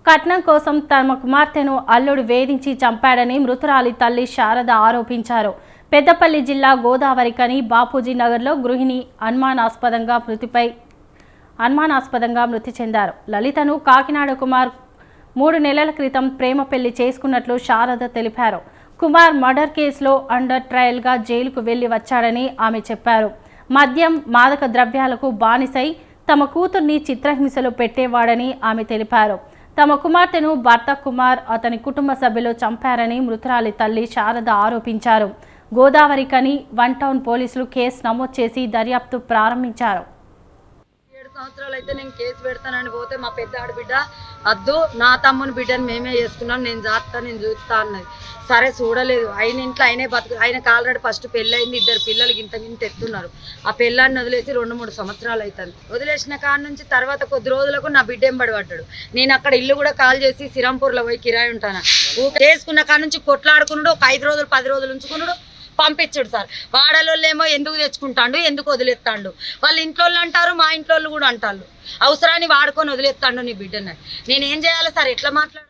కట్నం కోసం తమ కుమార్తెను అల్లుడు వేధించి చంపాడని మృతురాలి తల్లి శారద ఆరోపించారు. పెద్దపల్లి జిల్లా గోదావరికని బాపూజీ నగర్లో గృహిణి అనుమానాస్పదంగా మృతి చెందారు. లలితను కాకినాడ కుమార్ 3 నెలల క్రితం ప్రేమ పెళ్లి చేసుకున్నట్లు శారద తెలిపారు. కుమార్ మర్డర్ కేసులో అండర్ ట్రయల్గా జైలుకు వెళ్లి వచ్చాడని ఆమె చెప్పారు. మద్యం, మాదక ద్రవ్యాలకు బానిసై తమ కూతుర్ని చిత్రహింసలు పెట్టేవాడని ఆమె తెలిపారు. తమ కుమార్తెను భర్త కుమార్ అతని కుటుంబ సభ్యులు చంపారని మృతురాలి తల్లి శారద ఆరోపించారు. గోదావరికని 1 టౌన్ పోలీసులు కేసు నమోదు చేసి దర్యాప్తు ప్రారంభించారు. 7 సంవత్సరాలు అయితే నేను కేసు పెడతానని పోతే మా పెద్ద ఆడబిడ్డ అద్దు నా తమ్ముని బిడ్డని మేమే చేసుకున్నాం, నేను చూస్తా అన్నది. సరే చూడలేదు, ఆయన ఇంట్లో ఆయనే బతుకు. ఆయనకు ఆల్రెడీ ఫస్ట్ పెళ్ళయింది, 2 పిల్లలకి ఇంత ఎత్తున్నారు. ఆ పెళ్ళాన్ని వదిలేసి 2-3 సంవత్సరాలు అవుతుంది. వదిలేసిన కాడ నుంచి తర్వాత కొద్ది రోజులకు నా బిడ్డ ఎంబడి పడ్డాడు. నేను అక్కడ ఇల్లు కూడా కాల్ చేసి శ్రీరాంపూర్లో పోయి కిరాయి ఉంటాను. చేసుకున్న కాడ నుంచి కొట్లాడుకున్నాడు. ఒక 5 రోజులు 10 రోజులు ఉంచుకున్నాడు, పంపించాడు. సార్ వాడలోళ్ళేమో ఎందుకు తెచ్చుకుంటాడు, ఎందుకు వదిలేస్తాడు. వాళ్ళ ఇంట్లో అంటారు, మా ఇంట్లో కూడా అంటారు. అవసరాన్ని వాడుకొని వదిలేస్తాడు నీ బిడ్డని. నేనేం చేయాలి సార్? ఎట్లా మాట్లాడాలి?